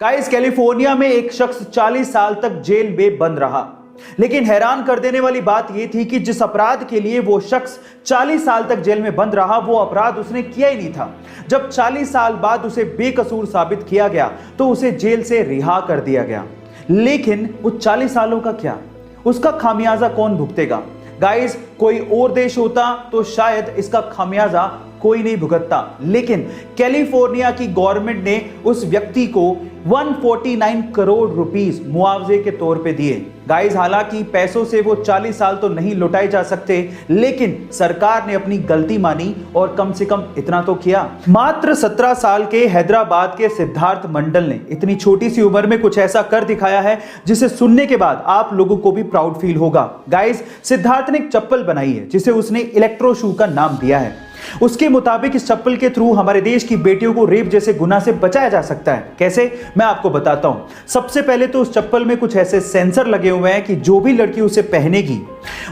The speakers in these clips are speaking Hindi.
गाइस, कैलिफोर्निया में एक शख्स 40 साल तक जेल में बंद रहा। लेकिन हैरान कर देने वाली बात यह थी कि जिस अपराध के लिए वो शख्स 40 साल तक जेल में बंद रहा, वो अपराध उसने किया ही नहीं था। जब 40 साल बाद उसे बेकसूर साबित किया गया तो उसे जेल से रिहा कर दिया गया। लेकिन उस 40 सालों का क्या, उसका खामियाजा कौन भुगतेगा? गाइस, कोई और देश होता तो शायद इसका खामियाजा कोई नहीं भुगतता, लेकिन कैलिफोर्निया की गवर्नमेंट ने उस व्यक्ति को 149 करोड़ रुपीस मुआवजे के तौर पे दिए। गाइस, हालांकि पैसों से वो 40 साल तो नहीं लौटाए जा सकते, लेकिन सरकार ने अपनी गलती मानी और कम से कम इतना तो किया। मात्र 17 साल के हैदराबाद के सिद्धार्थ मंडल ने इतनी छोटी सी उम्र में कुछ ऐसा कर दिखाया है जिसे सुनने के बाद आप लोगों को भी प्राउड फील होगा। गाइस, सिद्धार्थ ने एक चप्पल बनाई है जिसे उसने इलेक्ट्रो शू का नाम दिया है। उसके मुताबिक इस चप्पल के थ्रू हमारे देश की बेटियों को रेप जैसे गुनाह से बचाया जा सकता है। कैसे, मैं आपको बताता हूं। सबसे पहले तो उस चप्पल में कुछ ऐसे सेंसर लगे हुए हैं कि जो भी लड़की उसे पहनेगी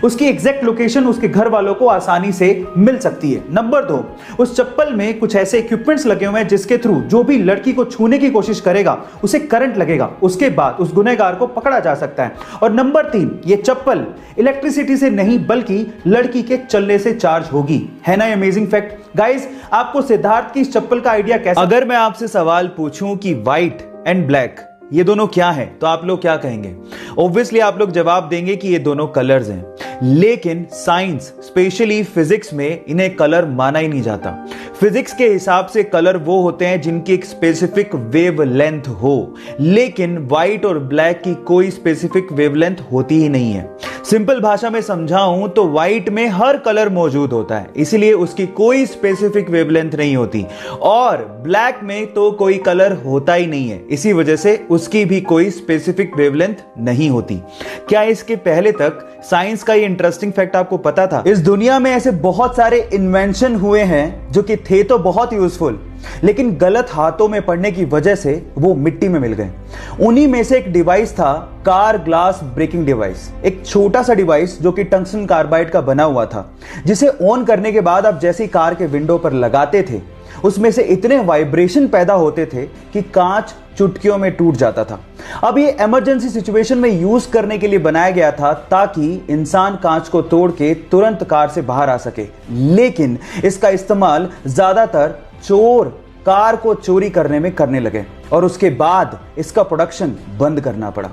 उसकी एग्जैक्ट लोकेशन उसके घर वालों को आसानी से मिल सकती है। नंबर 2, उस चप्पल में कुछ ऐसे इक्विपमेंट्स लगे हुए हैं जिसके थ्रू जो भी लड़की को छूने की कोशिश करेगा उसे करंट लगेगा, उसके बाद उस गुनहगार को पकड़ा जा सकता है। और नंबर 3, ये चप्पल इलेक्ट्रिसिटी से नहीं बल्कि लड़की के चलने से चार्ज होगी। है ना अमेजिंग फैक्ट? गाइस, आपको सिद्धार्थ की इस चप्पल का आइडिया कैसे? अगर मैं आपसे सवाल पूछूं कि व्हाइट एंड ब्लैक ये दोनों क्या हैं, तो आप लोग क्या कहेंगे? ऑब्वियसली आप लोग जवाब देंगे कि ये दोनों कलर्स हैं, लेकिन साइंस स्पेशली फिजिक्स में इन्हें कलर माना ही नहीं जाता। फिजिक्स के हिसाब से कलर वो होते हैं जिनकी एक स्पेसिफिक वेव लेंथ हो, लेकिन व्हाइट और ब्लैक की कोई स्पेसिफिक वेव लेंथ होती ही नहीं है। सिंपल भाषा में समझाऊं तो व्हाइट में हर कलर मौजूद होता है, इसलिए उसकी कोई स्पेसिफिक वेवलेंथ नहीं होती, और ब्लैक में तो कोई कलर होता ही नहीं है, इसी वजह से उसकी भी कोई स्पेसिफिक वेवलेंथ नहीं होती। क्या इसके पहले तक साइंस का ये इंटरेस्टिंग फैक्ट आपको पता था? इस दुनिया में ऐसे बहुत सारे इन्वेंशन हुए हैं जो कि थे तो बहुत यूजफुल, लेकिन गलत हाथों में पड़ने की वजह से वो मिट्टी में मिल गए। उन्हीं में से एक डिवाइस था कार ग्लास ब्रेकिंग डिवाइस। एक छोटा सा डिवाइस जो कि टंगस्टन कार्बाइड का बना हुआ था, जिसे ऑन करने के बाद आप जैसे कार के विंडो पर लगाते थे उसमें से इतने वाइब्रेशन पैदा होते थे कि कांच चुटकियों में टूट जाता था। अब ये इमरजेंसी सिचुएशन में यूज करने के लिए बनाया गया था ताकि इंसान कांच को तोड़ के तुरंत कार से बाहर आ सके, लेकिन इसका इस्तेमाल ज्यादातर चोर कार को चोरी करने में करने लगे और उसके बाद इसका प्रोडक्शन बंद करना पड़ा।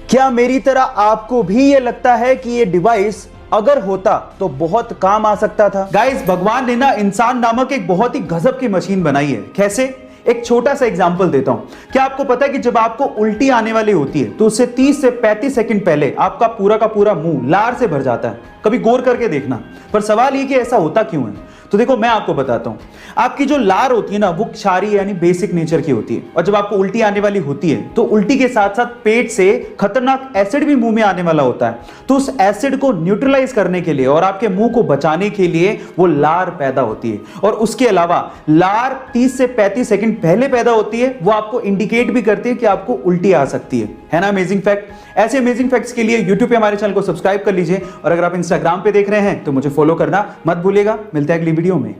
क्या मेरी तरह आपको भी ये लगता है कि ये डिवाइस अगर होता तो बहुत काम आ सकता था? गाइस, भगवान ने ना इंसान नामक एक बहुत ही गजब की मशीन बनाई है। कैसे? एक छोटा सा एग्जांपल देता हूं। क्या आपको पता है कि जब आपको उल्टी आने वाली होती है तो उससे 30 से 35 सेकंड पहले आपका पूरा का पूरा मुंह लार से भर जाता है? कभी गौर करके देखना। पर सवाल ये कि ऐसा होता क्यों है? तो देखो, मैं आपको बताता हूं। आपकी जो लार होती है ना, वो क्षारीय यानी बेसिक नेचर की होती है, और जब आपको उल्टी आने वाली होती है तो उल्टी के साथ साथ पेट से खतरनाक एसिड भी मुंह में आने वाला होता है। तो उस एसिड को न्यूट्रलाइज करने के लिए और आपके मुंह को बचाने के लिए वो लार पैदा होती है। और उसके अलावा लार 30 से 35 सेकंड पहले पैदा होती है, वो आपको इंडिकेट भी करती है कि आपको उल्टी आ सकती है ना अमेजिंग फैक्ट? ऐसे अमेजिंग फैक्ट्स के लिए YouTube पे हमारे चैनल को सब्सक्राइब कर लीजिए, और अगर आप इंस्टाग्राम पे देख रहे हैं तो मुझे फॉलो करना मत भूलिएगा। मिलते हैं अगली वीडियो में।